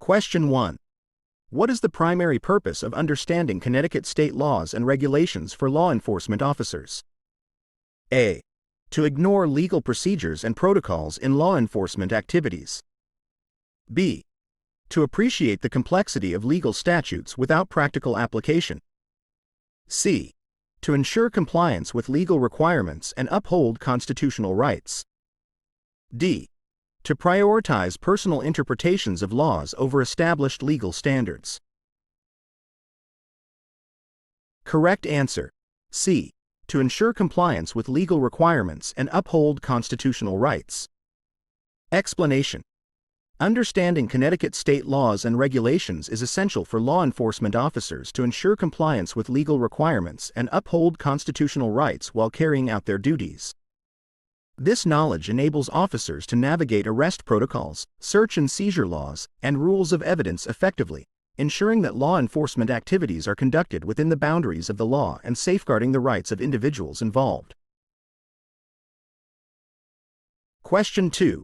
Question 1. What is the primary purpose of understanding Connecticut state laws and regulations for law enforcement officers? A. To ignore legal procedures and protocols in law enforcement activities. B. To appreciate the complexity of legal statutes without practical application. C. To ensure compliance with legal requirements and uphold constitutional rights. D. To prioritize personal interpretations of laws over established legal standards. Correct answer: C. To ensure compliance with legal requirements and uphold constitutional rights. Explanation: Understanding Connecticut state laws and regulations is essential for law enforcement officers to ensure compliance with legal requirements and uphold constitutional rights while carrying out their duties. This knowledge enables officers to navigate arrest protocols, search and seizure laws, and rules of evidence effectively, ensuring that law enforcement activities are conducted within the boundaries of the law and safeguarding the rights of individuals involved. Question 2.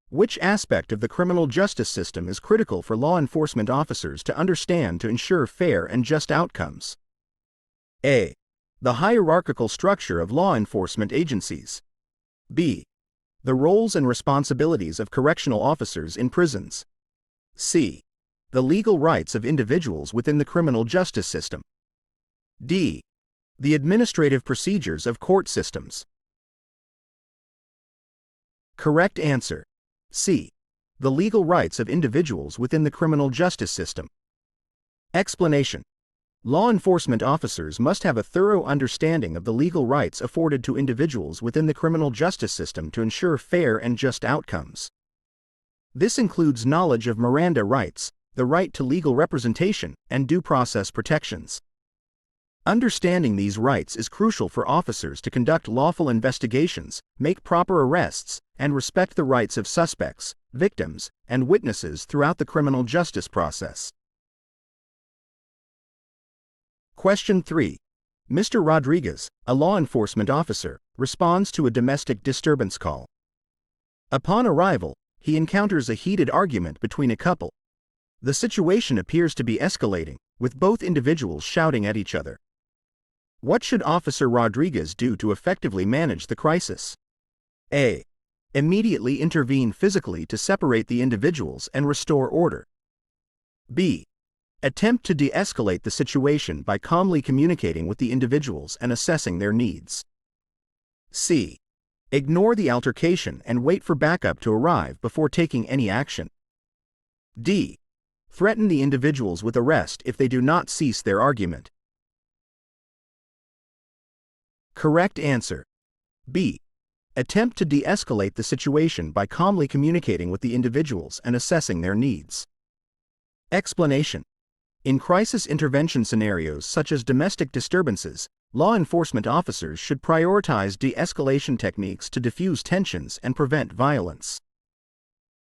Which aspect of the criminal justice system is critical for law enforcement officers to understand to ensure fair and just outcomes? A. The hierarchical structure of law enforcement agencies. B. The roles and responsibilities of correctional officers in prisons. C. The legal rights of individuals within the criminal justice system. D. The administrative procedures of court systems. Correct answer: C. The legal rights of individuals within the criminal justice system. Explanation: Law enforcement officers must have a thorough understanding of the legal rights afforded to individuals within the criminal justice system to ensure fair and just outcomes. This includes knowledge of Miranda rights, the right to legal representation, and due process protections. Understanding these rights is crucial for officers to conduct lawful investigations, make proper arrests, and respect the rights of suspects, victims, and witnesses throughout the criminal justice process. Question 3. Mr. Rodriguez, a law enforcement officer, responds to a domestic disturbance call. Upon arrival, he encounters a heated argument between a couple. The situation appears to be escalating, with both individuals shouting at each other. What should Officer Rodriguez do to effectively manage the crisis? A. Immediately intervene physically to separate the individuals and restore order. B. Attempt to de-escalate the situation by calmly communicating with the individuals and assessing their needs. C. Ignore the altercation and wait for backup to arrive before taking any action. D. Threaten the individuals with arrest if they do not cease their argument. Correct answer: B. Attempt to de-escalate the situation by calmly communicating with the individuals and assessing their needs. Explanation: In crisis intervention scenarios such as domestic disturbances, law enforcement officers should prioritize de-escalation techniques to diffuse tensions and prevent violence.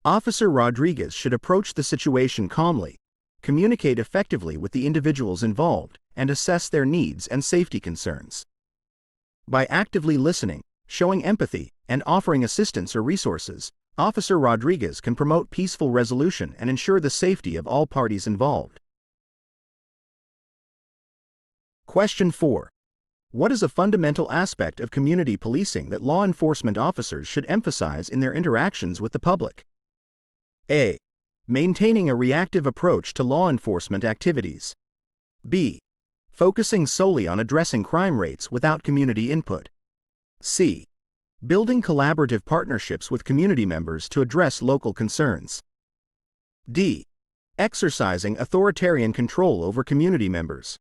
Officer Rodriguez should approach the situation calmly, communicate effectively with the individuals involved, and assess their needs and safety concerns. By actively listening, showing empathy, and offering assistance or resources, Officer Rodriguez can promote peaceful resolution and ensure the safety of all parties involved. Question 4. What is a fundamental aspect of community policing that law enforcement officers should emphasize in their interactions with the public? A. Maintaining a reactive approach to law enforcement activities. B. Focusing solely on addressing crime rates without community input. C. Building collaborative partnerships with community members to address local concerns. D. Exercising authoritarian control over community members.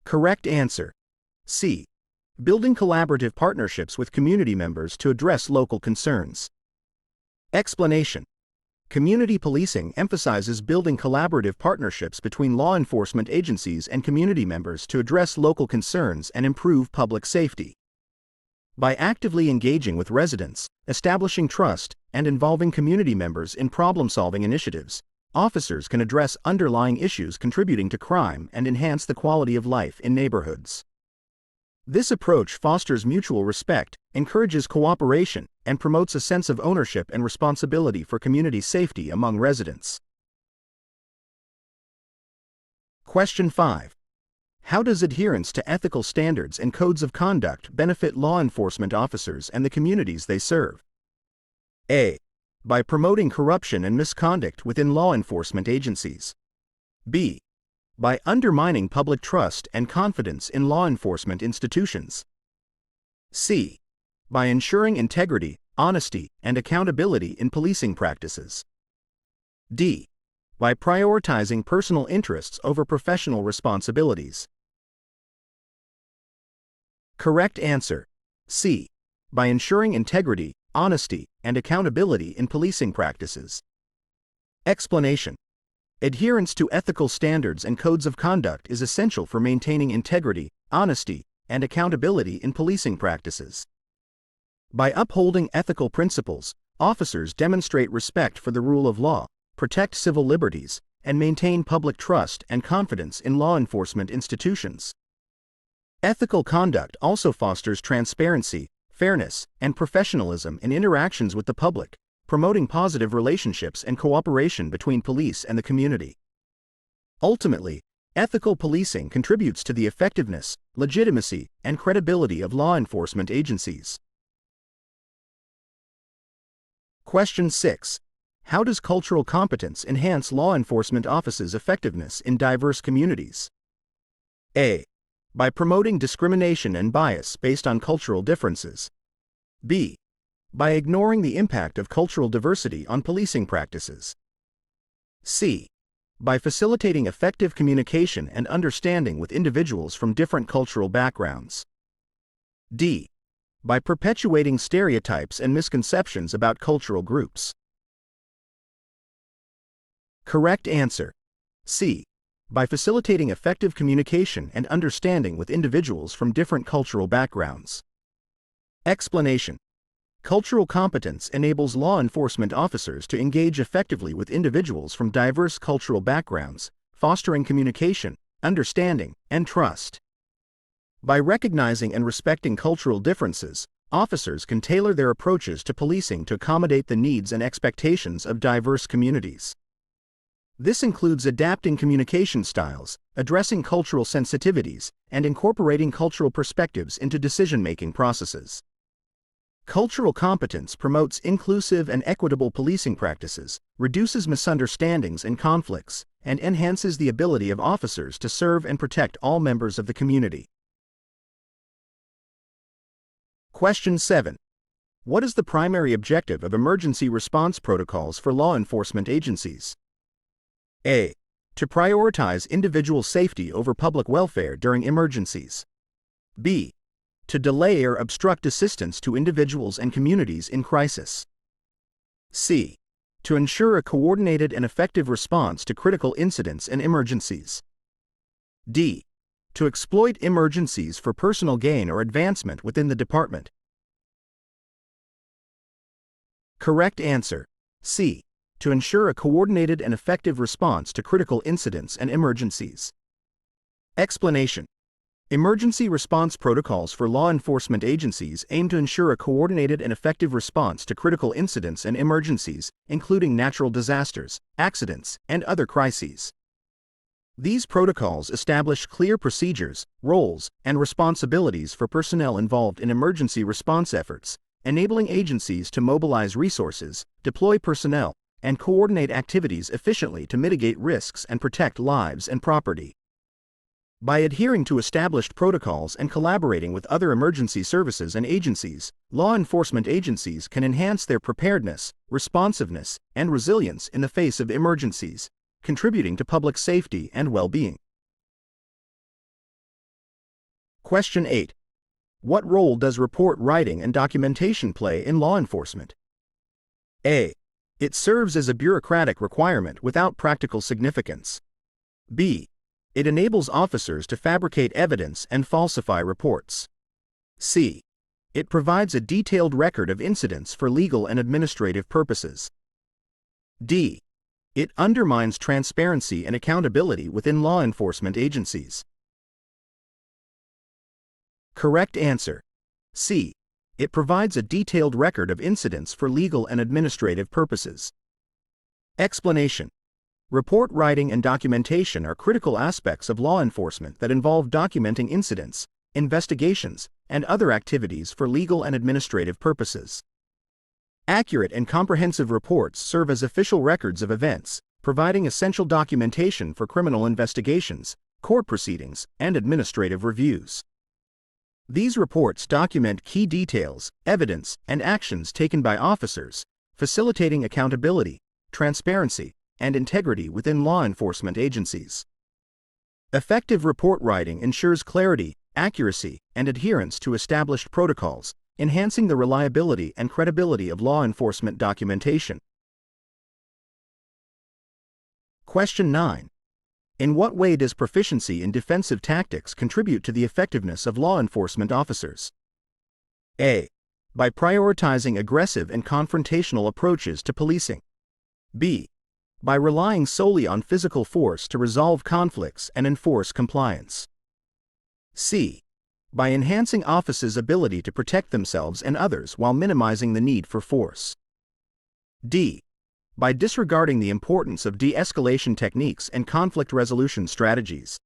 Correct answer: C. Building collaborative partnerships with community members to address local concerns. Explanation: Community policing emphasizes building collaborative partnerships between law enforcement agencies and community members to address local concerns and improve public safety. By actively engaging with residents, establishing trust, and involving community members in problem-solving initiatives, officers can address underlying issues contributing to crime and enhance the quality of life in neighborhoods. This approach fosters mutual respect, encourages cooperation, and promotes a sense of ownership and responsibility for community safety among residents. Question 5. How does adherence to ethical standards and codes of conduct benefit law enforcement officers and the communities they serve? A. By promoting corruption and misconduct within law enforcement agencies. B. By undermining public trust and confidence in law enforcement institutions. C. By ensuring integrity, honesty, and accountability in policing practices. D. By prioritizing personal interests over professional responsibilities. Correct answer: C. By ensuring integrity, honesty, and accountability in policing practices. Explanation: adherence to ethical standards and codes of conduct is essential for maintaining integrity, honesty, and accountability in policing practices. By upholding ethical principles, officers demonstrate respect for the rule of law, protect civil liberties, and maintain public trust and confidence in law enforcement institutions. Ethical conduct also fosters transparency, fairness, and professionalism in interactions with the public, promoting positive relationships and cooperation between police and the community. Ultimately, ethical policing contributes to the effectiveness, legitimacy, and credibility of law enforcement agencies. Question 6. How does cultural competence enhance law enforcement officers' effectiveness in diverse communities? A. By promoting discrimination and bias based on cultural differences. B. By ignoring the impact of cultural diversity on policing practices. C. By facilitating effective communication and understanding with individuals from different cultural backgrounds. D. By perpetuating stereotypes and misconceptions about cultural groups. Correct answer: C. By facilitating effective communication and understanding with individuals from different cultural backgrounds. Explanation: cultural competence enables law enforcement officers to engage effectively with individuals from diverse cultural backgrounds, fostering communication, understanding, and trust. By recognizing and respecting cultural differences, officers can tailor their approaches to policing to accommodate the needs and expectations of diverse communities. This includes adapting communication styles, addressing cultural sensitivities, and incorporating cultural perspectives into decision-making processes. Cultural competence promotes inclusive and equitable policing practices, reduces misunderstandings and conflicts, and enhances the ability of officers to serve and protect all members of the community. Question 7. What is the primary objective of emergency response protocols for law enforcement agencies? A. To prioritize individual safety over public welfare during emergencies. B. To delay or obstruct assistance to individuals and communities in crisis. C. To ensure a coordinated and effective response to critical incidents and emergencies. D. To exploit emergencies for personal gain or advancement within the department. Correct answer: C. To ensure a coordinated and effective response to critical incidents and emergencies. Explanation: emergency response protocols for law enforcement agencies aim to ensure a coordinated and effective response to critical incidents and emergencies, including natural disasters, accidents, and other crises. These protocols establish clear procedures, roles, and responsibilities for personnel involved in emergency response efforts, enabling agencies to mobilize resources, deploy personnel, and coordinate activities efficiently to mitigate risks and protect lives and property. By adhering to established protocols and collaborating with other emergency services and agencies, law enforcement agencies can enhance their preparedness, responsiveness, and resilience in the face of emergencies, contributing to public safety and well-being. Question 8. What role does report writing and documentation play in law enforcement? A. It serves as a bureaucratic requirement without practical significance. B. It enables officers to fabricate evidence and falsify reports. C. It provides a detailed record of incidents for legal and administrative purposes. D. It undermines transparency and accountability within law enforcement agencies. Correct answer. C. It provides a detailed record of incidents for legal and administrative purposes. Explanation. Report writing and documentation are critical aspects of law enforcement that involve documenting incidents, investigations, and other activities for legal and administrative purposes. Accurate and comprehensive reports serve as official records of events, providing essential documentation for criminal investigations, court proceedings, and administrative reviews. These reports document key details, evidence, and actions taken by officers, facilitating accountability, transparency, and integrity within law enforcement agencies. Effective report writing ensures clarity, accuracy, and adherence to established protocols, enhancing the reliability and credibility of law enforcement documentation. Question 9. In what way does proficiency in defensive tactics contribute to the effectiveness of law enforcement officers? A. By prioritizing aggressive and confrontational approaches to policing. B. By relying solely on physical force to resolve conflicts and enforce compliance. C. By enhancing officers' ability to protect themselves and others while minimizing the need for force. D. By disregarding the importance of de-escalation techniques and conflict resolution strategies.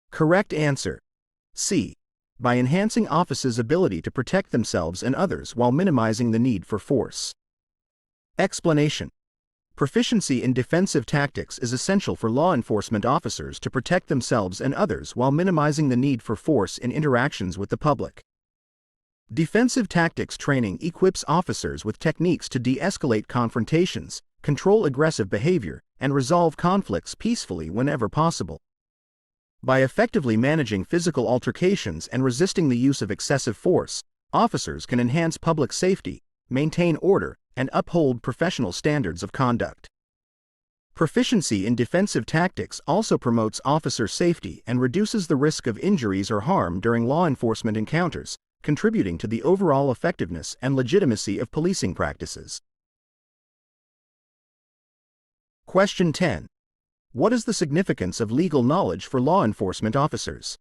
Correct answer. C. By enhancing officers' ability to protect themselves and others while minimizing the need for force. Explanation. Proficiency in defensive tactics is essential for law enforcement officers to protect themselves and others while minimizing the need for force in interactions with the public. Defensive tactics training equips officers with techniques to de-escalate confrontations, control aggressive behavior, and resolve conflicts peacefully whenever possible. By effectively managing physical altercations and resisting the use of excessive force, officers can enhance public safety, maintain order, and uphold professional standards of conduct. Proficiency in defensive tactics also promotes officer safety and reduces the risk of injuries or harm during law enforcement encounters, contributing to the overall effectiveness and legitimacy of policing practices. Question 10. What is the significance of legal knowledge for law enforcement officers?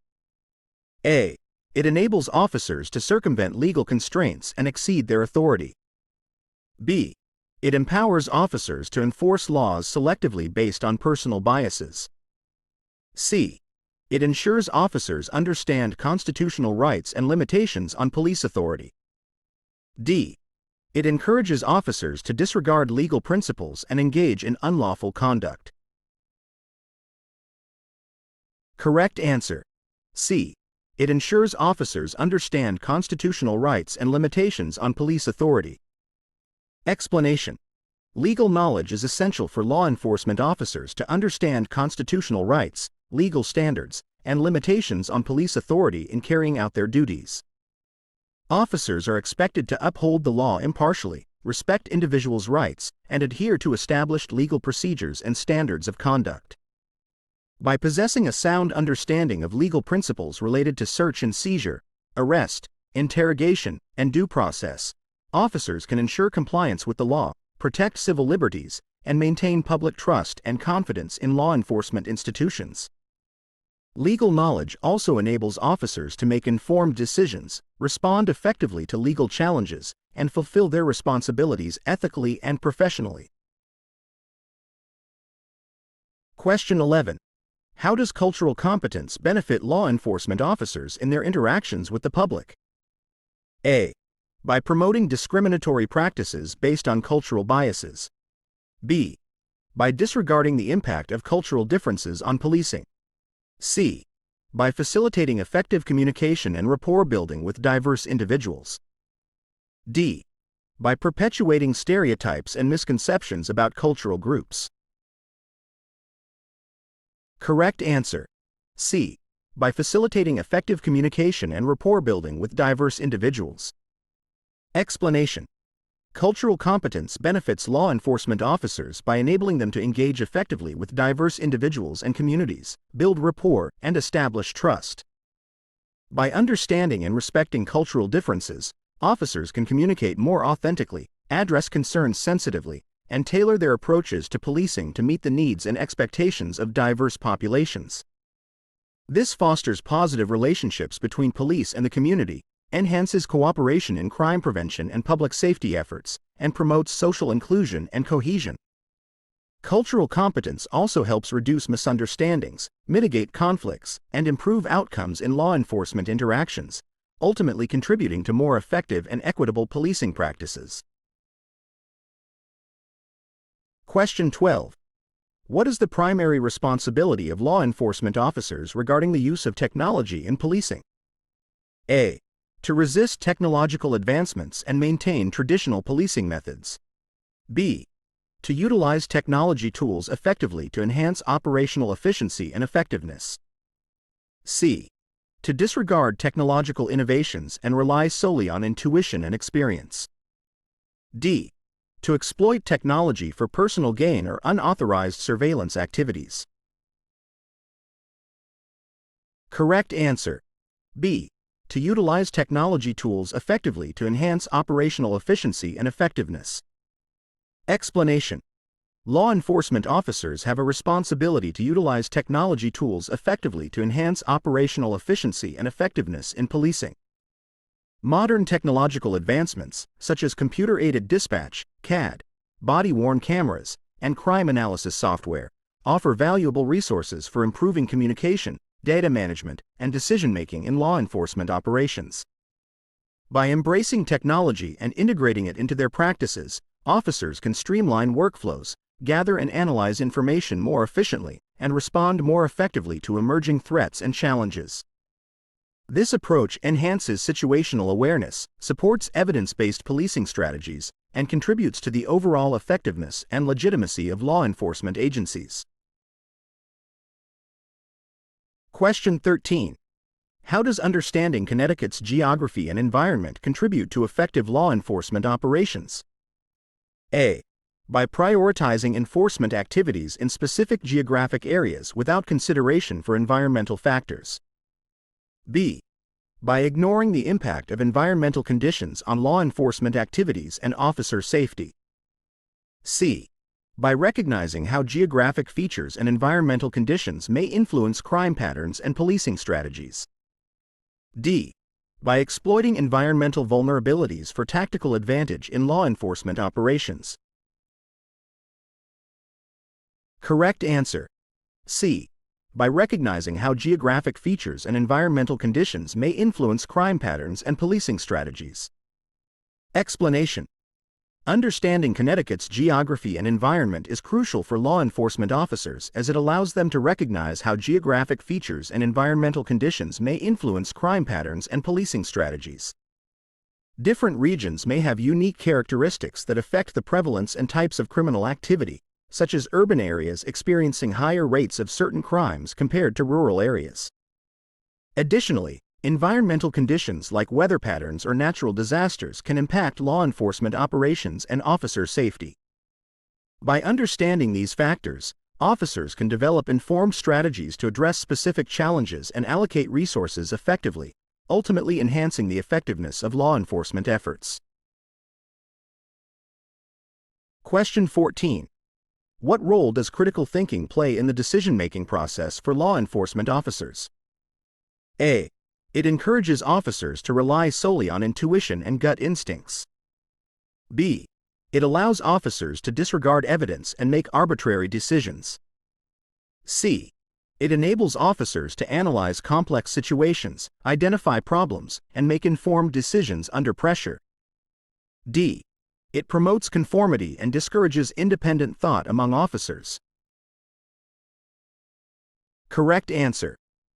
A. It enables officers to circumvent legal constraints and exceed their authority. B. It empowers officers to enforce laws selectively based on personal biases. C. It ensures officers understand constitutional rights and limitations on police authority. D. It encourages officers to disregard legal principles and engage in unlawful conduct. Correct answer. C. It ensures officers understand constitutional rights and limitations on police authority. Explanation. Legal knowledge is essential for law enforcement officers to understand constitutional rights, legal standards, and limitations on police authority in carrying out their duties. Officers are expected to uphold the law impartially, respect individuals' rights, and adhere to established legal procedures and standards of conduct. By possessing a sound understanding of legal principles related to search and seizure, arrest, interrogation, and due process, officers can ensure compliance with the law, protect civil liberties, and maintain public trust and confidence in law enforcement institutions. Legal knowledge also enables officers to make informed decisions, respond effectively to legal challenges, and fulfill their responsibilities ethically and professionally. Question 11. How does cultural competence benefit law enforcement officers in their interactions with the public? A. By promoting discriminatory practices based on cultural biases. B. By disregarding the impact of cultural differences on policing. C. By facilitating effective communication and rapport building with diverse individuals. D. By perpetuating stereotypes and misconceptions about cultural groups. Correct answer. C. By facilitating effective communication and rapport building with diverse individuals. Explanation. Cultural competence benefits law enforcement officers by enabling them to engage effectively with diverse individuals and communities, build rapport, and establish trust. By understanding and respecting cultural differences, officers can communicate more authentically, address concerns sensitively, and tailor their approaches to policing to meet the needs and expectations of diverse populations. This fosters positive relationships between police and the community, enhances cooperation in crime prevention and public safety efforts, and promotes social inclusion and cohesion. Cultural competence also helps reduce misunderstandings, mitigate conflicts, and improve outcomes in law enforcement interactions, ultimately contributing to more effective and equitable policing practices. Question 12. What is the primary responsibility of law enforcement officers regarding the use of technology in policing? A. To resist technological advancements and maintain traditional policing methods. B. To utilize technology tools effectively to enhance operational efficiency and effectiveness. C. To disregard technological innovations and rely solely on intuition and experience. D. To exploit technology for personal gain or unauthorized surveillance activities. Correct answer. B. To utilize technology tools effectively to enhance operational efficiency and effectiveness. Explanation. Law enforcement officers have a responsibility to utilize technology tools effectively to enhance operational efficiency and effectiveness in policing. Modern technological advancements, such as computer-aided dispatch, CAD, body-worn cameras, and crime analysis software, offer valuable resources for improving communication, data management, and decision-making in law enforcement operations. By embracing technology and integrating it into their practices, officers can streamline workflows, gather and analyze information more efficiently, and respond more effectively to emerging threats and challenges. This approach enhances situational awareness, supports evidence-based policing strategies, and contributes to the overall effectiveness and legitimacy of law enforcement agencies. Question 13. How does understanding Connecticut's geography and environment contribute to effective law enforcement operations? A. By prioritizing enforcement activities in specific geographic areas without consideration for environmental factors. B. By ignoring the impact of environmental conditions on law enforcement activities and officer safety. C. By recognizing how geographic features and environmental conditions may influence crime patterns and policing strategies. D. By exploiting environmental vulnerabilities for tactical advantage in law enforcement operations. Correct answer. C. By recognizing how geographic features and environmental conditions may influence crime patterns and policing strategies. Explanation. Understanding Connecticut's geography and environment is crucial for law enforcement officers as it allows them to recognize how geographic features and environmental conditions may influence crime patterns and policing strategies. Different regions may have unique characteristics that affect the prevalence and types of criminal activity, such as urban areas experiencing higher rates of certain crimes compared to rural areas. Additionally, environmental conditions like weather patterns or natural disasters can impact law enforcement operations and officer safety. By understanding these factors, officers can develop informed strategies to address specific challenges and allocate resources effectively, ultimately enhancing the effectiveness of law enforcement efforts. Question 14. What role does critical thinking play in the decision-making process for law enforcement officers? A. It encourages officers to rely solely on intuition and gut instincts. B. It allows officers to disregard evidence and make arbitrary decisions. C. It enables officers to analyze complex situations, identify problems, and make informed decisions under pressure. D. It promotes conformity and discourages independent thought among officers. Correct answer.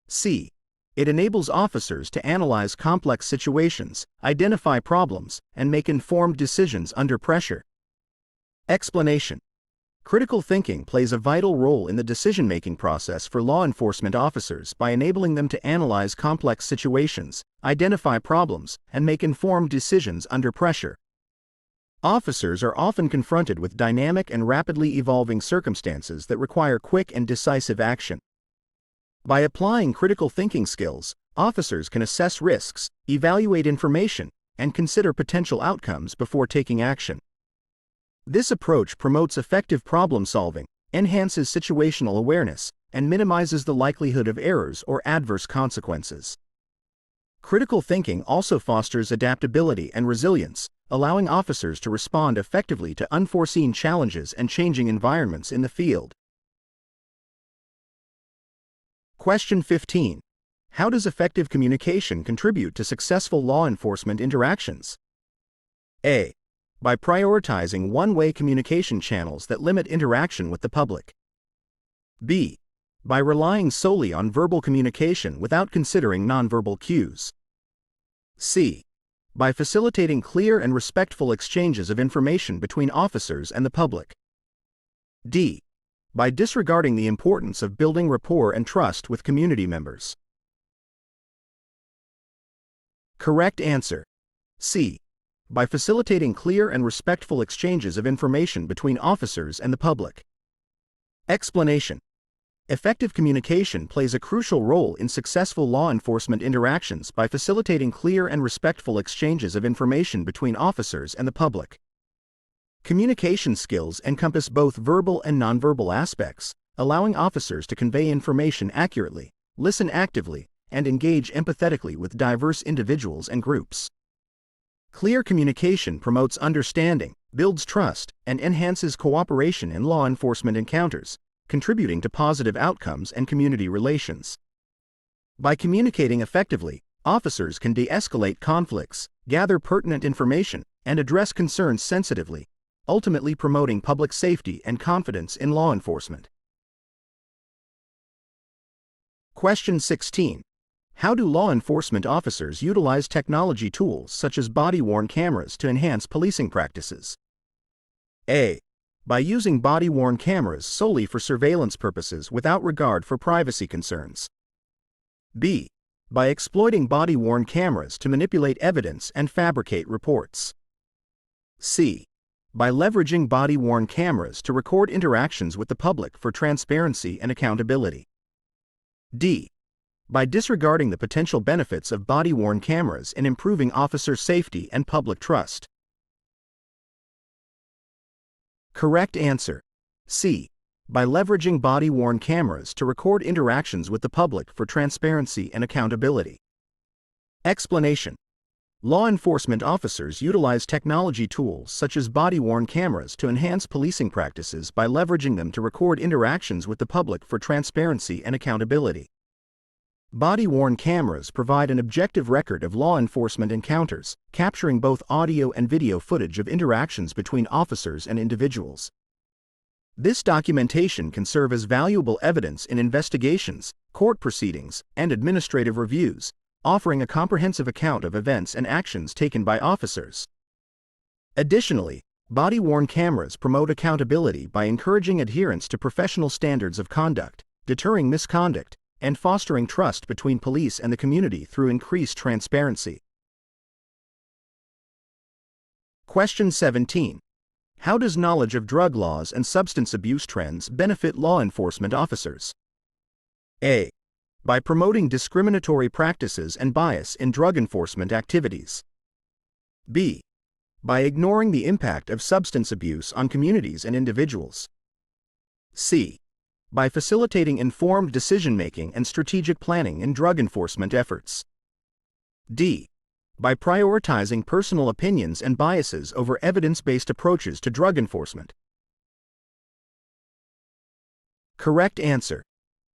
C. It enables officers to analyze complex situations, identify problems, and make informed decisions under pressure. Explanation. Critical thinking plays a vital role in the decision-making process for law enforcement officers by enabling them to analyze complex situations, identify problems, and make informed decisions under pressure. Officers are often confronted with dynamic and rapidly evolving circumstances that require quick and decisive action. By applying critical thinking skills, officers can assess risks, evaluate information, and consider potential outcomes before taking action. This approach promotes effective problem-solving, enhances situational awareness, and minimizes the likelihood of errors or adverse consequences. Critical thinking also fosters adaptability and resilience, allowing officers to respond effectively to unforeseen challenges and changing environments in the field. Question 15. How does effective communication contribute to successful law enforcement interactions? A. By prioritizing one-way communication channels that limit interaction with the public. B. By relying solely on verbal communication without considering nonverbal cues. C. By facilitating clear and respectful exchanges of information between officers and the public. D. By disregarding the importance of building rapport and trust with community members. Correct answer. C. By facilitating clear and respectful exchanges of information between officers and the public. Explanation. Effective communication plays a crucial role in successful law enforcement interactions by facilitating clear and respectful exchanges of information between officers and the public. Communication skills encompass both verbal and nonverbal aspects, allowing officers to convey information accurately, listen actively, and engage empathetically with diverse individuals and groups. Clear communication promotes understanding, builds trust, and enhances cooperation in law enforcement encounters, contributing to positive outcomes and community relations. By communicating effectively, officers can de-escalate conflicts, gather pertinent information, and address concerns sensitively, ultimately promoting public safety and confidence in law enforcement. Question 16. How do law enforcement officers utilize technology tools such as body-worn cameras to enhance policing practices? A. By using body-worn cameras solely for surveillance purposes without regard for privacy concerns. B. By exploiting body-worn cameras to manipulate evidence and fabricate reports. C. By leveraging body-worn cameras to record interactions with the public for transparency and accountability. D. By disregarding the potential benefits of body-worn cameras in improving officer safety and public trust. Correct answer. C. By leveraging body-worn cameras to record interactions with the public for transparency and accountability. Explanation. Law enforcement officers utilize technology tools such as body-worn cameras to enhance policing practices by leveraging them to record interactions with the public for transparency and accountability. Body-worn cameras provide an objective record of law enforcement encounters, capturing both audio and video footage of interactions between officers and individuals. This documentation can serve as valuable evidence in investigations, court proceedings, and administrative reviews, offering a comprehensive account of events and actions taken by officers. Additionally, body-worn cameras promote accountability by encouraging adherence to professional standards of conduct, deterring misconduct, and fostering trust between police and the community through increased transparency. Question 17. How does knowledge of drug laws and substance abuse trends benefit law enforcement officers? A. By promoting discriminatory practices and bias in drug enforcement activities. B. By ignoring the impact of substance abuse on communities and individuals. C. By facilitating informed decision-making and strategic planning in drug enforcement efforts. D. By prioritizing personal opinions and biases over evidence-based approaches to drug enforcement. Correct answer.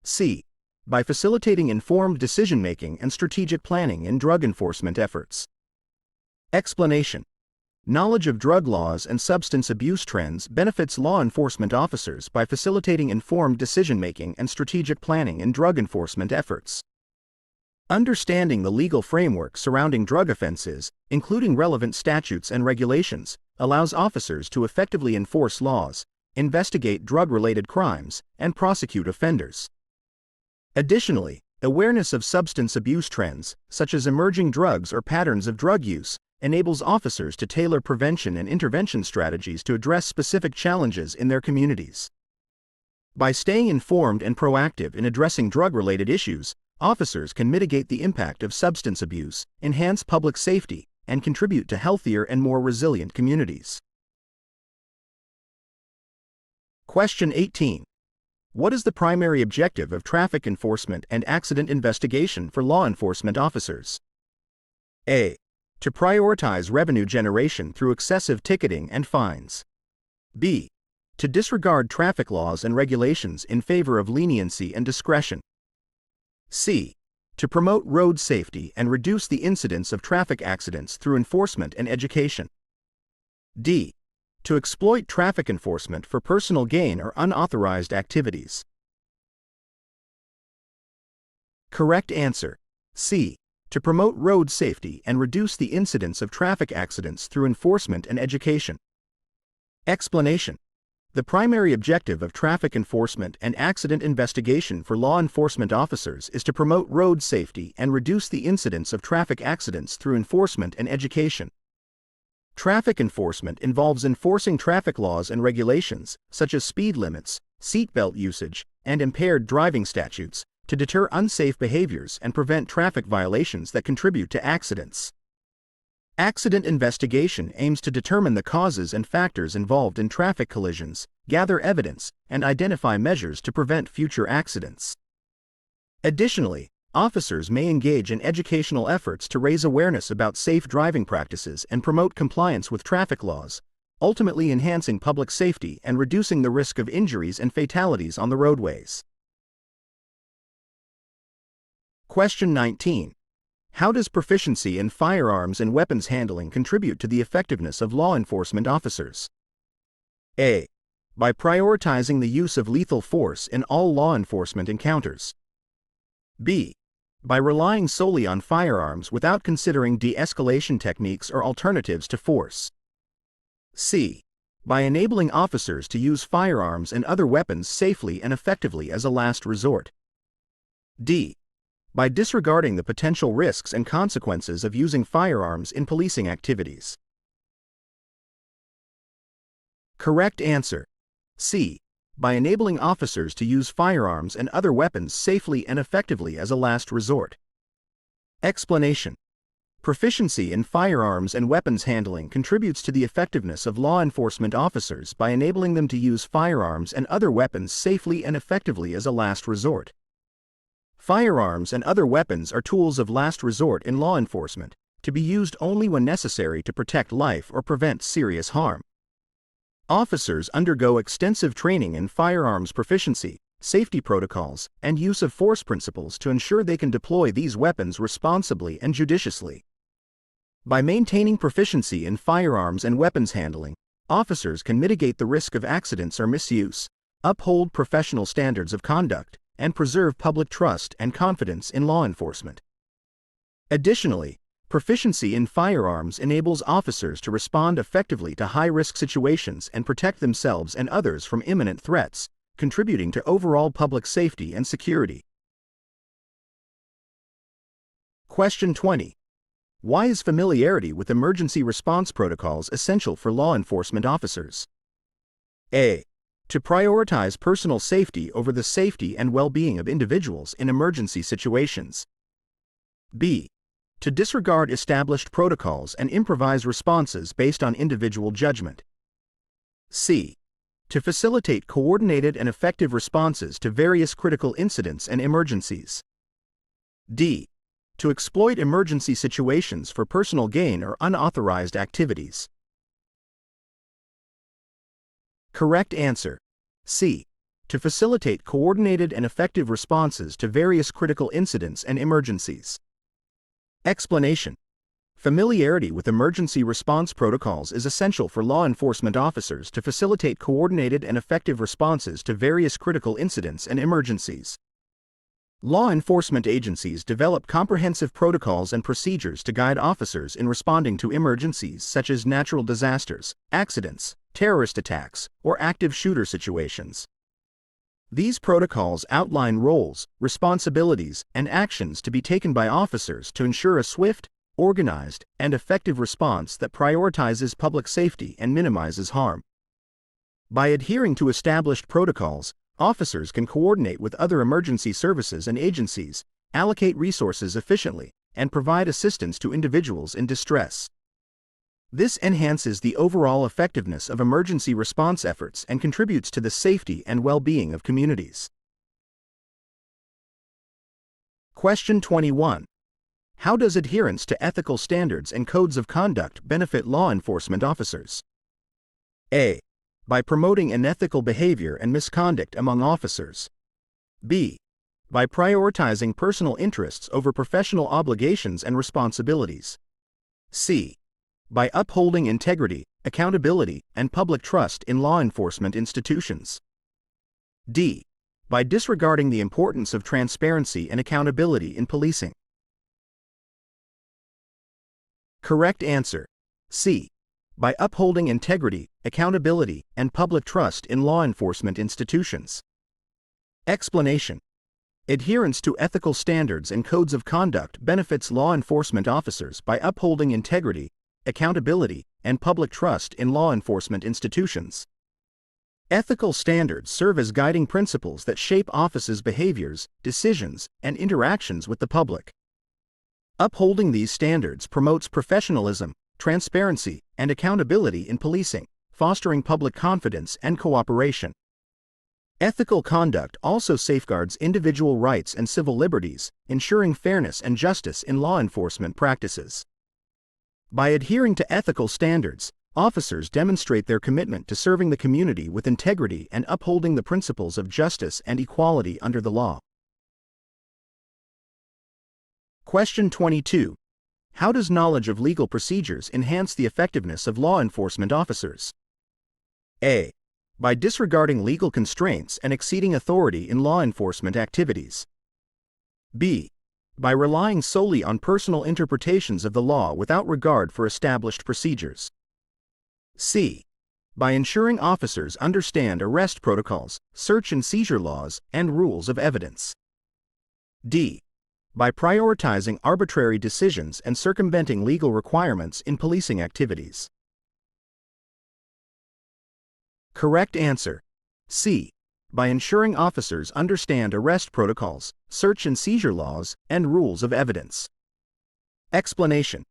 C. By facilitating informed decision-making and strategic planning in drug enforcement efforts. Explanation. Knowledge of drug laws and substance abuse trends benefits law enforcement officers by facilitating informed decision-making and strategic planning in drug enforcement efforts. Understanding the legal framework surrounding drug offenses, including relevant statutes and regulations, allows officers to effectively enforce laws, investigate drug-related crimes, and prosecute offenders. Additionally, awareness of substance abuse trends, such as emerging drugs or patterns of drug use, enables officers to tailor prevention and intervention strategies to address specific challenges in their communities. By staying informed and proactive in addressing drug-related issues, officers can mitigate the impact of substance abuse, enhance public safety, and contribute to healthier and more resilient communities. Question 18. What is the primary objective of traffic enforcement and accident investigation for law enforcement officers? A. To prioritize revenue generation through excessive ticketing and fines. B. To disregard traffic laws and regulations in favor of leniency and discretion. C. To promote road safety and reduce the incidence of traffic accidents through enforcement and education. D. To exploit traffic enforcement for personal gain or unauthorized activities. Correct answer: C. To promote road safety and reduce the incidence of traffic accidents through enforcement and education. Explanation: the primary objective of traffic enforcement and accident investigation for law enforcement officers is to promote road safety and reduce the incidence of traffic accidents through enforcement and education. Traffic enforcement involves enforcing traffic laws and regulations, such as speed limits, seatbelt usage, and impaired driving statutes, to deter unsafe behaviors and prevent traffic violations that contribute to accidents. Accident investigation aims to determine the causes and factors involved in traffic collisions, gather evidence, and identify measures to prevent future accidents. Additionally, officers may engage in educational efforts to raise awareness about safe driving practices and promote compliance with traffic laws, ultimately enhancing public safety and reducing the risk of injuries and fatalities on the roadways. Question 19. How does proficiency in firearms and weapons handling contribute to the effectiveness of law enforcement officers? A. By prioritizing the use of lethal force in all law enforcement encounters. B. By relying solely on firearms without considering de-escalation techniques or alternatives to force. C. By enabling officers to use firearms and other weapons safely and effectively as a last resort. D. By disregarding the potential risks and consequences of using firearms in policing activities. Correct answer: C. By enabling officers to use firearms and other weapons safely and effectively as a last resort. Explanation: proficiency in firearms and weapons handling contributes to the effectiveness of law enforcement officers by enabling them to use firearms and other weapons safely and effectively as a last resort. Firearms and other weapons are tools of last resort in law enforcement, to be used only when necessary to protect life or prevent serious harm. Officers undergo extensive training in firearms proficiency, safety protocols, and use of force principles to ensure they can deploy these weapons responsibly and judiciously. By maintaining proficiency in firearms and weapons handling, officers can mitigate the risk of accidents or misuse, uphold professional standards of conduct, and preserve public trust and confidence in law enforcement. Additionally, proficiency in firearms enables officers to respond effectively to high-risk situations and protect themselves and others from imminent threats, contributing to overall public safety and security. Question 20. Why is familiarity with emergency response protocols essential for law enforcement officers? A. To prioritize personal safety over the safety and well-being of individuals in emergency situations. B. To disregard established protocols and improvise responses based on individual judgment. C. To facilitate coordinated and effective responses to various critical incidents and emergencies. D. To exploit emergency situations for personal gain or unauthorized activities. Correct answer: C. To facilitate coordinated and effective responses to various critical incidents and emergencies. Explanation: familiarity with emergency response protocols is essential for law enforcement officers to facilitate coordinated and effective responses to various critical incidents and emergencies. Law enforcement agencies develop comprehensive protocols and procedures to guide officers in responding to emergencies such as natural disasters, accidents, terrorist attacks, or active shooter situations. These protocols outline roles, responsibilities, and actions to be taken by officers to ensure a swift, organized, and effective response that prioritizes public safety and minimizes harm. By adhering to established protocols, officers can coordinate with other emergency services and agencies, allocate resources efficiently, and provide assistance to individuals in distress. This enhances the overall effectiveness of emergency response efforts and contributes to the safety and well-being of communities. Question 21. How does adherence to ethical standards and codes of conduct benefit law enforcement officers? A. By promoting unethical behavior and misconduct among officers. B. By prioritizing personal interests over professional obligations and responsibilities. C. By upholding integrity, accountability, and public trust in law enforcement institutions. D. By disregarding the importance of transparency and accountability in policing. Correct answer: C. By upholding integrity, accountability, and public trust in law enforcement institutions. Explanation: adherence to ethical standards and codes of conduct benefits law enforcement officers by upholding integrity, accountability, and public trust in law enforcement institutions. Ethical standards serve as guiding principles that shape officers' behaviors, decisions, and interactions with the public. Upholding these standards promotes professionalism, transparency, and accountability in policing, fostering public confidence and cooperation. Ethical conduct also safeguards individual rights and civil liberties, ensuring fairness and justice in law enforcement practices. By adhering to ethical standards, officers demonstrate their commitment to serving the community with integrity and upholding the principles of justice and equality under the law. Question 22. How does knowledge of legal procedures enhance the effectiveness of law enforcement officers? A. By disregarding legal constraints and exceeding authority in law enforcement activities. B. By relying solely on personal interpretations of the law without regard for established procedures. C. By ensuring officers understand arrest protocols, search and seizure laws, and rules of evidence. D. By prioritizing arbitrary decisions and circumventing legal requirements in policing activities. Correct answer: C. By ensuring officers understand arrest protocols, search and seizure laws, and rules of evidence. Explanation: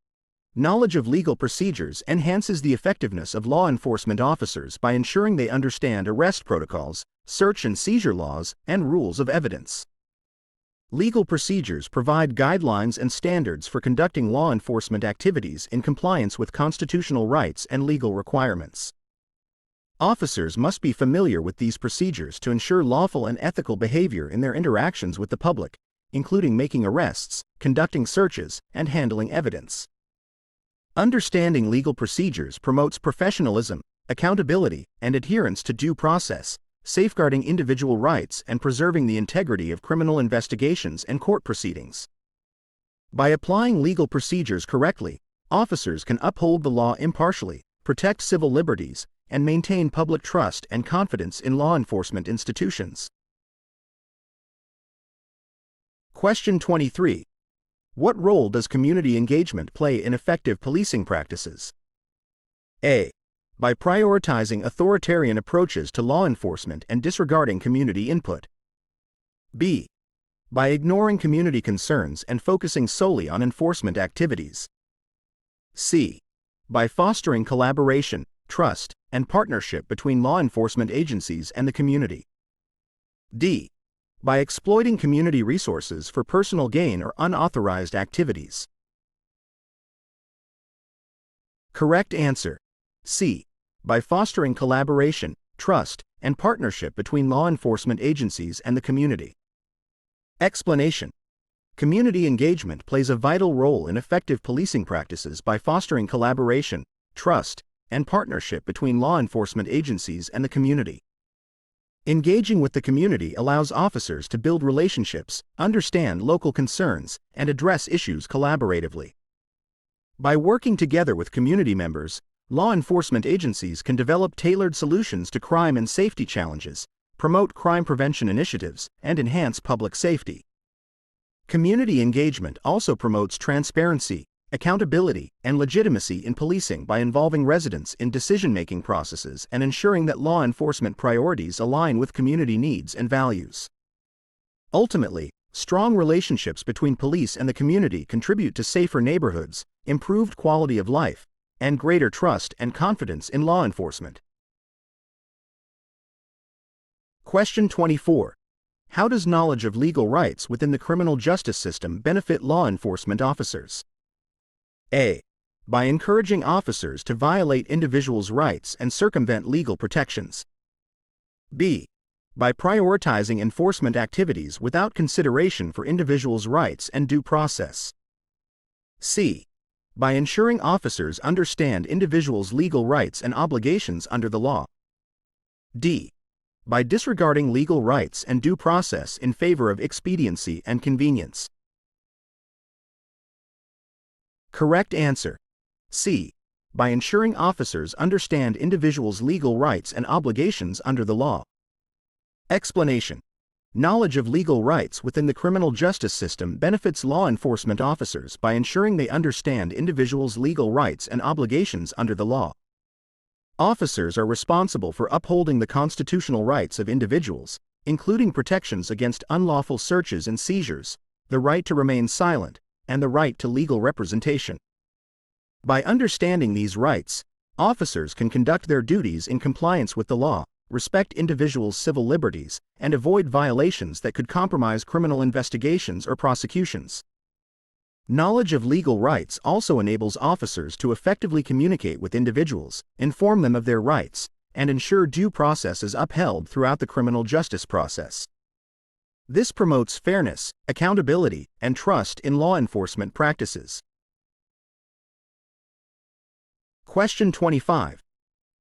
knowledge of legal procedures enhances the effectiveness of law enforcement officers by ensuring they understand arrest protocols, search and seizure laws, and rules of evidence. Legal procedures provide guidelines and standards for conducting law enforcement activities in compliance with constitutional rights and legal requirements. Officers must be familiar with these procedures to ensure lawful and ethical behavior in their interactions with the public, including making arrests, conducting searches, and handling evidence. Understanding legal procedures promotes professionalism, accountability, and adherence to due process, safeguarding individual rights and preserving the integrity of criminal investigations and court proceedings. By applying legal procedures correctly, officers can uphold the law impartially, protect civil liberties, and maintain public trust and confidence in law enforcement institutions. Question 23. What role does community engagement play in effective policing practices? A. By prioritizing authoritarian approaches to law enforcement and disregarding community input. B. By ignoring community concerns and focusing solely on enforcement activities. C. By fostering collaboration, trust, and partnership between law enforcement agencies and the community. D. By exploiting community resources for personal gain or unauthorized activities. Correct answer: C. By fostering collaboration, trust, and partnership between law enforcement agencies and the community. Explanation: community engagement plays a vital role in effective policing practices by fostering collaboration, trust, and partnership between law enforcement agencies and the community. Engaging with the community allows officers to build relationships, understand local concerns, and address issues collaboratively. By working together with community members, law enforcement agencies can develop tailored solutions to crime and safety challenges, promote crime prevention initiatives, and enhance public safety. Community engagement also promotes transparency, accountability, and legitimacy in policing by involving residents in decision-making processes and ensuring that law enforcement priorities align with community needs and values. Ultimately, strong relationships between police and the community contribute to safer neighborhoods, improved quality of life, and greater trust and confidence in law enforcement. Question 24. How does knowledge of legal rights within the criminal justice system benefit law enforcement officers? A. By encouraging officers to violate individuals' rights and circumvent legal protections. B. By prioritizing enforcement activities without consideration for individuals' rights and due process. C. By ensuring officers understand individuals' legal rights and obligations under the law. D. By disregarding legal rights and due process in favor of expediency and convenience. Correct answer. C. By ensuring officers understand individuals' legal rights and obligations under the law. Explanation. Knowledge of legal rights within the criminal justice system benefits law enforcement officers by ensuring they understand individuals' legal rights and obligations under the law. Officers are responsible for upholding the constitutional rights of individuals, including protections against unlawful searches and seizures, the right to remain silent, and the right to legal representation. By understanding these rights, officers can conduct their duties in compliance with the law, respect individuals' civil liberties, and avoid violations that could compromise criminal investigations or prosecutions. Knowledge of legal rights also enables officers to effectively communicate with individuals, inform them of their rights, and ensure due process is upheld throughout the criminal justice process. This promotes fairness, accountability, and trust in law enforcement practices. Question 25.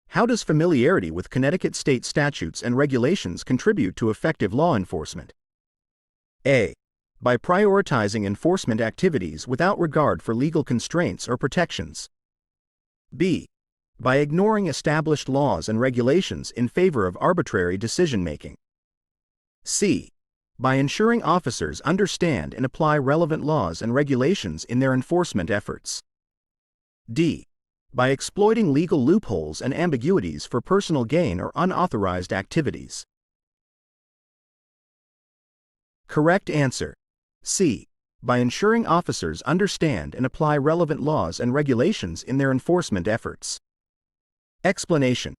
How does familiarity with Connecticut state statutes and regulations contribute to effective law enforcement? A. By prioritizing enforcement activities without regard for legal constraints or protections. B. By ignoring established laws and regulations in favor of arbitrary decision-making. C. By ensuring officers understand and apply relevant laws and regulations in their enforcement efforts. D. By exploiting legal loopholes and ambiguities for personal gain or unauthorized activities. Correct answer. C. By ensuring officers understand and apply relevant laws and regulations in their enforcement efforts. Explanation.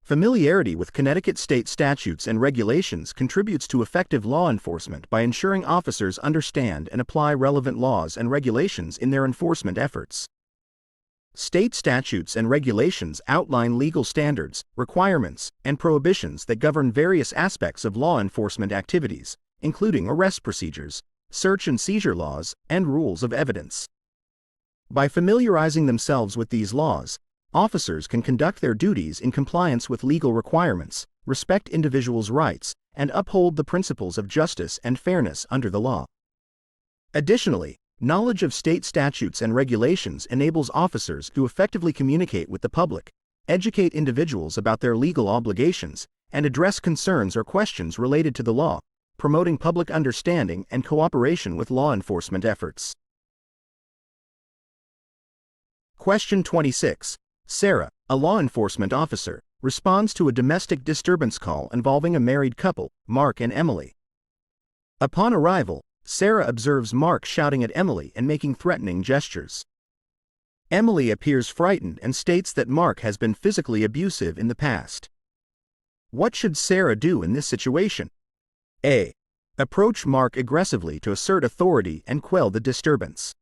Familiarity with Connecticut state statutes and regulations contributes to effective law enforcement by ensuring officers understand and apply relevant laws and regulations in their enforcement efforts. State statutes and regulations outline legal standards, requirements, and prohibitions that govern various aspects of law enforcement activities, including arrest procedures, search and seizure laws, and rules of evidence. By familiarizing themselves with these laws, officers can conduct their duties in compliance with legal requirements, respect individuals' rights, and uphold the principles of justice and fairness under the law. Additionally, knowledge of state statutes and regulations enables officers to effectively communicate with the public, educate individuals about their legal obligations, and address concerns or questions related to the law, promoting public understanding and cooperation with law enforcement efforts. Question 26. Sarah, a law enforcement officer, responds to a domestic disturbance call involving a married couple, Mark and Emily. Upon arrival, Sarah observes Mark shouting at Emily and making threatening gestures. Emily appears frightened and states that Mark has been physically abusive in the past. What should Sarah do in this situation? A. Approach Mark aggressively to assert authority and quell the disturbance.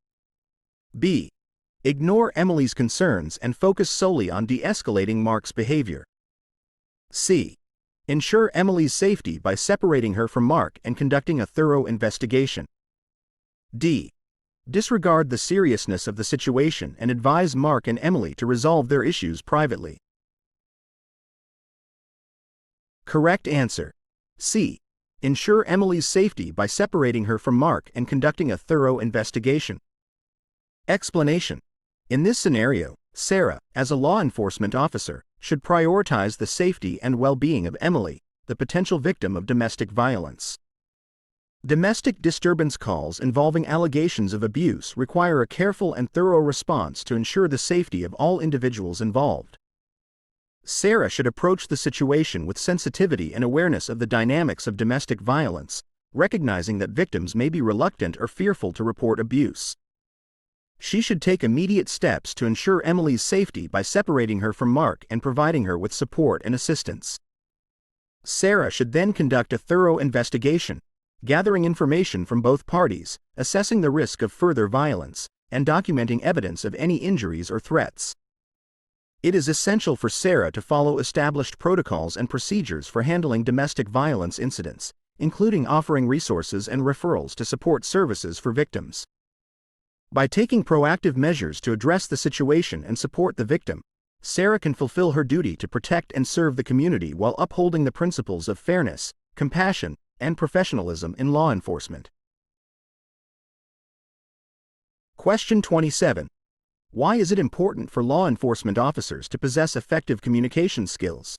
B. Ignore Emily's concerns and focus solely on de-escalating Mark's behavior. C. Ensure Emily's safety by separating her from Mark and conducting a thorough investigation. D. Disregard the seriousness of the situation and advise Mark and Emily to resolve their issues privately. Correct answer. C. Ensure Emily's safety by separating her from Mark and conducting a thorough investigation. Explanation. In this scenario, Sarah, as a law enforcement officer, should prioritize the safety and well-being of Emily, the potential victim of domestic violence. Domestic disturbance calls involving allegations of abuse require a careful and thorough response to ensure the safety of all individuals involved. Sarah should approach the situation with sensitivity and awareness of the dynamics of domestic violence, recognizing that victims may be reluctant or fearful to report abuse. She should take immediate steps to ensure Emily's safety by separating her from Mark and providing her with support and assistance. Sarah should then conduct a thorough investigation, gathering information from both parties, assessing the risk of further violence, and documenting evidence of any injuries or threats. It is essential for Sarah to follow established protocols and procedures for handling domestic violence incidents, including offering resources and referrals to support services for victims. By taking proactive measures to address the situation and support the victim, Sarah can fulfill her duty to protect and serve the community while upholding the principles of fairness, compassion, and professionalism in law enforcement. Question 27. Why is it important for law enforcement officers to possess effective communication skills?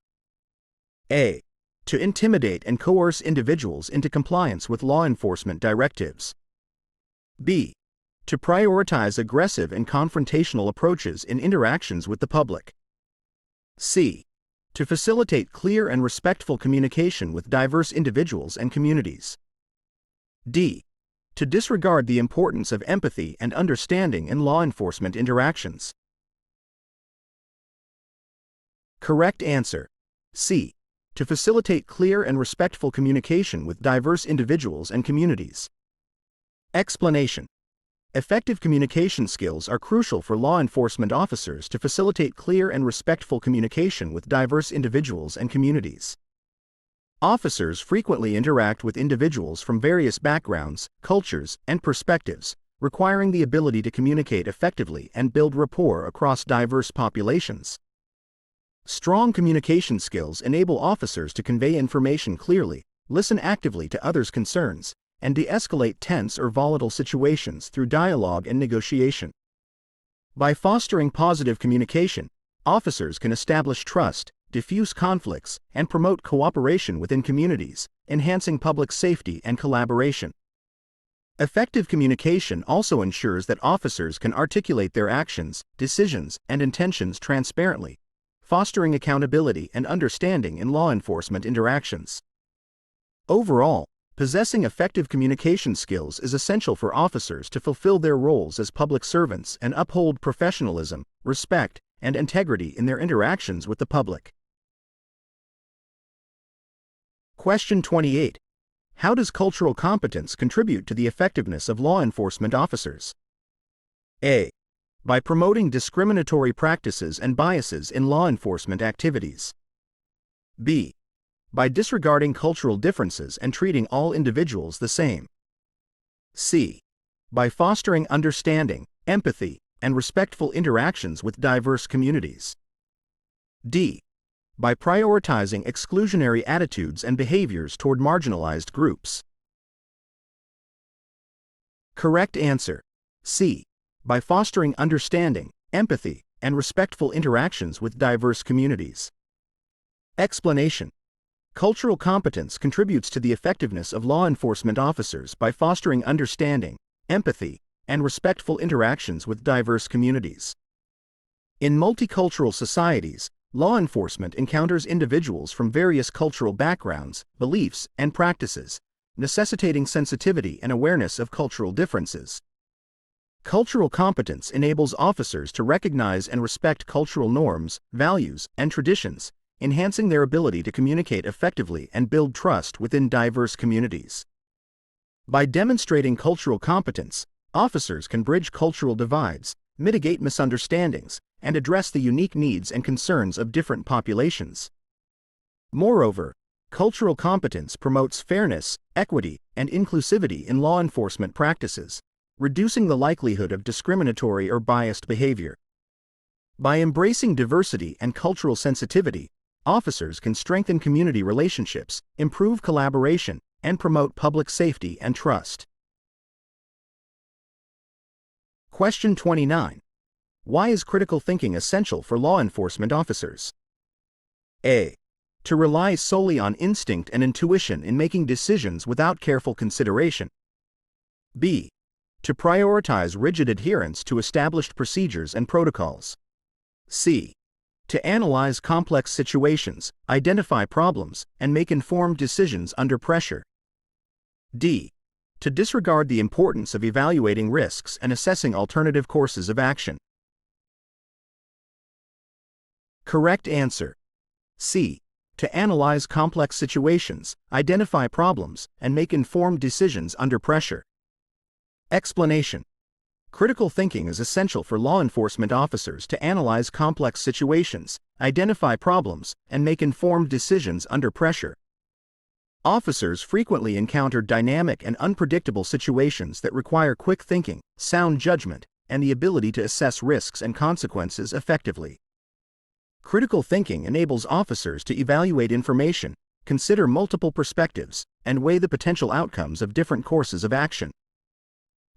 A. To intimidate and coerce individuals into compliance with law enforcement directives. B. To prioritize aggressive and confrontational approaches in interactions with the public. C. To facilitate clear and respectful communication with diverse individuals and communities. D. To disregard the importance of empathy and understanding in law enforcement interactions. Correct answer. C. To facilitate clear and respectful communication with diverse individuals and communities. Explanation. Effective communication skills are crucial for law enforcement officers to facilitate clear and respectful communication with diverse individuals and communities. Officers frequently interact with individuals from various backgrounds, cultures, and perspectives, requiring the ability to communicate effectively and build rapport across diverse populations. Strong communication skills enable officers to convey information clearly, listen actively to others' concerns, and de-escalate tense or volatile situations through dialogue and negotiation. By fostering positive communication, officers can establish trust, diffuse conflicts, and promote cooperation within communities, enhancing public safety and collaboration. Effective communication also ensures that officers can articulate their actions, decisions, and intentions transparently, fostering accountability and understanding in law enforcement interactions. Overall, possessing effective communication skills is essential for officers to fulfill their roles as public servants and uphold professionalism, respect, and integrity in their interactions with the public. Question 28. How does cultural competence contribute to the effectiveness of law enforcement officers? A. By promoting discriminatory practices and biases in law enforcement activities. B. By disregarding cultural differences and treating all individuals the same. C. By fostering understanding, empathy, and respectful interactions with diverse communities. D. By prioritizing exclusionary attitudes and behaviors toward marginalized groups. Correct answer. C. By fostering understanding, empathy, and respectful interactions with diverse communities. Explanation. Cultural competence contributes to the effectiveness of law enforcement officers by fostering understanding, empathy, and respectful interactions with diverse communities. In multicultural societies, law enforcement encounters individuals from various cultural backgrounds, beliefs, and practices, necessitating sensitivity and awareness of cultural differences. Cultural competence enables officers to recognize and respect cultural norms, values, and traditions, enhancing their ability to communicate effectively and build trust within diverse communities. By demonstrating cultural competence, officers can bridge cultural divides, mitigate misunderstandings, and address the unique needs and concerns of different populations. Moreover, cultural competence promotes fairness, equity, and inclusivity in law enforcement practices, reducing the likelihood of discriminatory or biased behavior. By embracing diversity and cultural sensitivity, officers can strengthen community relationships, improve collaboration, and promote public safety and trust. Question 29. Why is critical thinking essential for law enforcement officers? A. To rely solely on instinct and intuition in making decisions without careful consideration. B. To prioritize rigid adherence to established procedures and protocols. C. To analyze complex situations, identify problems, and make informed decisions under pressure. D. to disregard the importance of evaluating risks and assessing alternative courses of action. Correct answer. C. To analyze complex situations, identify problems, and make informed decisions under pressure. Explanation. Critical thinking is essential for law enforcement officers to analyze complex situations, identify problems, and make informed decisions under pressure. Officers frequently encounter dynamic and unpredictable situations that require quick thinking, sound judgment, and the ability to assess risks and consequences effectively. Critical thinking enables officers to evaluate information, consider multiple perspectives, and weigh the potential outcomes of different courses of action.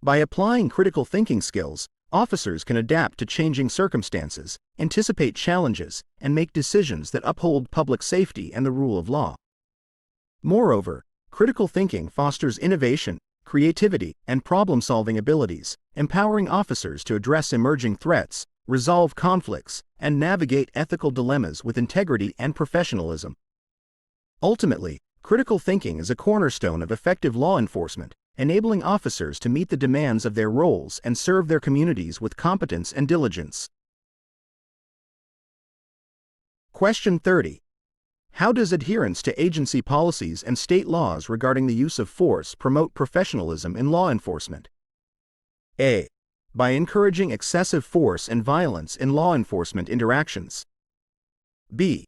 By applying critical thinking skills, officers can adapt to changing circumstances, anticipate challenges, and make decisions that uphold public safety and the rule of law. Moreover, critical thinking fosters innovation, creativity, and problem-solving abilities, empowering officers to address emerging threats, resolve conflicts, and navigate ethical dilemmas with integrity and professionalism. Ultimately, critical thinking is a cornerstone of effective law enforcement, enabling officers to meet the demands of their roles and serve their communities with competence and diligence. Question 30. How does adherence to agency policies and state laws regarding the use of force promote professionalism in law enforcement? A. By encouraging excessive force and violence in law enforcement interactions. B.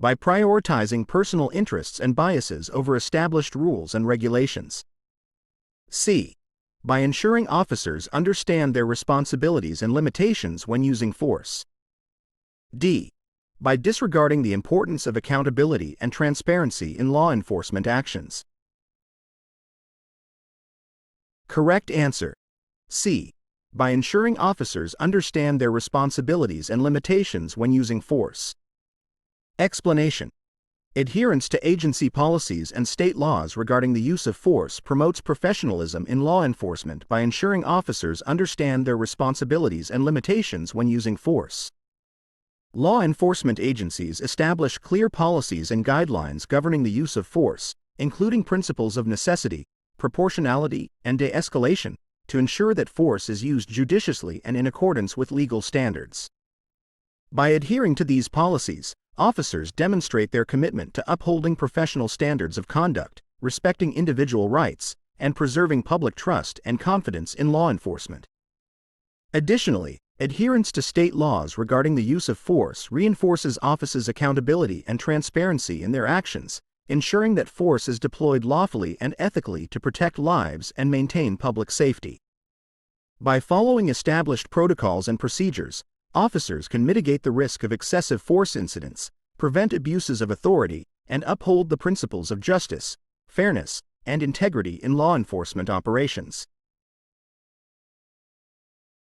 By prioritizing personal interests and biases over established rules and regulations. C. By ensuring officers understand their responsibilities and limitations when using force. D. By disregarding the importance of accountability and transparency in law enforcement actions. Correct answer. C. By ensuring officers understand their responsibilities and limitations when using force. Explanation. Adherence to agency policies and state laws regarding the use of force promotes professionalism in law enforcement by ensuring officers understand their responsibilities and limitations when using force. Law enforcement agencies establish clear policies and guidelines governing the use of force, including principles of necessity, proportionality, and de-escalation, to ensure that force is used judiciously and in accordance with legal standards. By adhering to these policies, officers demonstrate their commitment to upholding professional standards of conduct, respecting individual rights, and preserving public trust and confidence in law enforcement. Additionally, adherence to state laws regarding the use of force reinforces officers' accountability and transparency in their actions, ensuring that force is deployed lawfully and ethically to protect lives and maintain public safety. By following established protocols and procedures, officers can mitigate the risk of excessive force incidents, prevent abuses of authority, and uphold the principles of justice, fairness, and integrity in law enforcement operations.